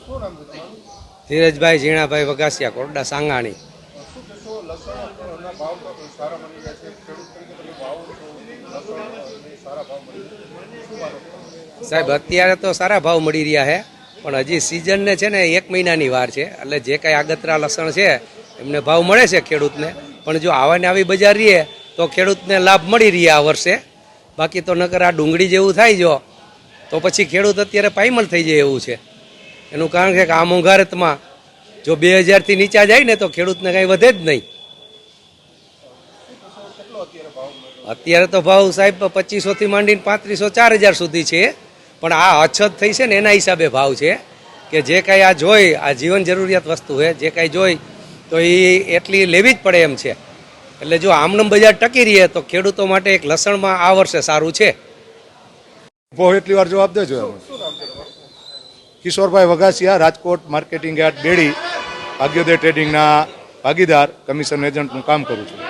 ધીરજભાઈ ઝીણાભાઈ વઘાસિયા, કોરડા સાંગાણી. સાહેબ અત્યારે તો સારા ભાવ મળી રહ્યા છે, પણ હજી સિઝનને છે ને 1 મહિનાની વાર છે, એટલે જે કાંઈ આગતરા લસણ છે એમને ભાવ મળે છે ખેડૂતને. પણ જો આવા ને આવી બજાર રહીએ તો ખેડૂતને લાભ મળી રહે આ વર્ષે. બાકી તો નકર આ ડુંગળી જેવું થાય જો તો પછી ખેડૂત અત્યારે પાયમલ થઈ જાય એવું છે. એનું કારણ છે કે આ મોંઘારતમાં જો 2000થી નીચા જાય ને તો ખેડૂતને કાંઈ વધે જ નહીં. અત્યારે તો ભાવ સાહેબ 2500થી માંડીને 3500 4000 સુધી છે, પણ આ અછત થઈ છે ને એના હિસાબે ભાવ છે કે જે કાંઈ આ જોઈ આ જીવન જરૂરિયાત વસ્તુ છે, જે કાંઈ જોઈ તો એ એટલી લેવી જ પડે એમ છે. એટલે જો આમનમ બજાર ટકી રહીએ તો ખેડૂતો માટે એક લસણમાં આ વર્ષે સારું છે. બહુ એટલી વાર જવાબ દેજો. કિશોરભાઈ વઘાસિયા, રાજકોટ માર્કેટિંગ યાર્ડ બેડી, ભાગ્યોદય ટ્રેડિંગના ભાગીદાર, કમિશન એજન્ટનું કામ કરું છું.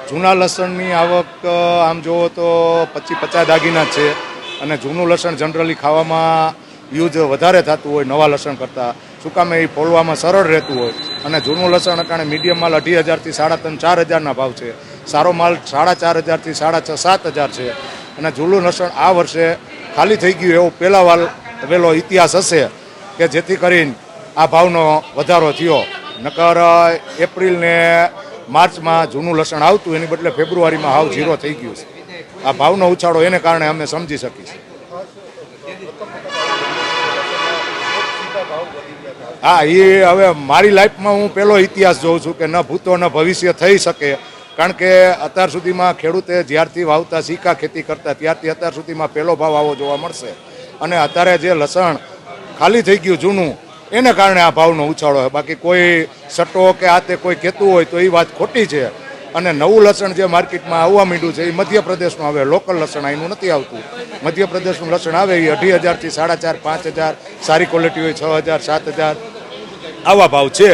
જૂના લસણની આવક આમ જુઓ તો 25-50 દાગીના છે, અને જૂનું લસણ જનરલી ખાવામાં યુઝ વધારે થતું હોય નવા લસણ કરતાં. શું કામે એ ફોલવામાં સરળ રહેતું હોય, અને જૂનું લસણ અટાણે મીડિયમ માલ 2500થી 3500-4000ના ભાવ છે, સારો માલ 4500થી 6500-7000 છે. અને જૂનું લસણ આ વર્ષે ખાલી થઈ ગયું એવો પહેલો ઇતિહાસ હશે કે જેથી કરીને આ ભાવનો વધારો થયો. નકર એપ્રિલ ને માર્ચમાં જૂનું લસણ આવતું, એની બદલે ફેબ્રુઆરીમાં હાવ 0 થઈ ગયું છે. આ ભાવનો ઉછાળો એને કારણે અમે સમજી શકીશું. હા, એ હવે મારી લાઈફમાં હું પહેલો ઇતિહાસ જોઉં છું કે ન ભૂતો ન ભવિષ્ય થઈ શકે. કારણ કે અત્યાર સુધીમાં ખેડૂતે જ્યારથી વાવતા શીખા ખેતી કરતા ત્યારથી અત્યાર સુધીમાં પહેલો ભાવ આવો જોવા મળશે. અને અત્યારે જે લસણ ખાલી થઈ ગયું જૂનું, એને કારણે આ ભાવનો ઉછાળો છે. બાકી કોઈ સટ્ટો કે આ તે કોઈ કહેતું હોય તો એ વાત ખોટી છે. અને નવું લસણ જે માર્કેટમાં આવવા માંડ્યું છે એ મધ્યપ્રદેશનું આવે, લોકલ લસણ અહીંનું નથી આવતું. મધ્યપ્રદેશનું લસણ આવે એ 2500થી 4500-5000, સારી ક્વોલિટી હોય 6000-7000 આવા ભાવ છે.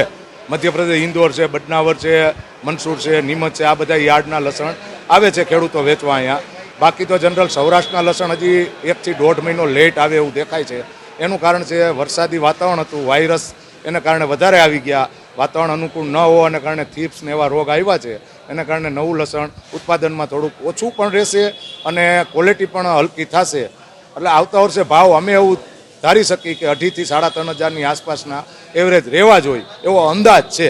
મધ્યપ્રદેશ ઇન્દોર છે, બદનાવર છે, મંસૂર છે, નીમચ છે, આ બધા યાર્ડના લસણ આવે છે ખેડૂતો વેચવા અહીંયા. બાકી તો જનરલ સૌરાષ્ટ્રના લસણ હજી 1 થી 1.5 મહિનો લેટ આવે એવું દેખાય છે. એનું કારણ છે વરસાદી વાતાવરણ હતું, વાયરસ એને કારણે વધારે આવી ગયા, વાતાવરણ અનુકૂળ ન હોવાને કારણે થીપ્સ ને એવા રોગ આવ્યા છે. એને કારણે નવું લસણ ઉત્પાદનમાં થોડુંક ઓછું પણ રહેશે અને ક્વોલિટી પણ હલકી થશે. એટલે આવતા વર્ષે ભાવ અમે એવું ધારી શકીએ કે 2.5 થી 3500ની આસપાસના એવરેજ રહેવા જોઈએ એવો અંદાજ છે.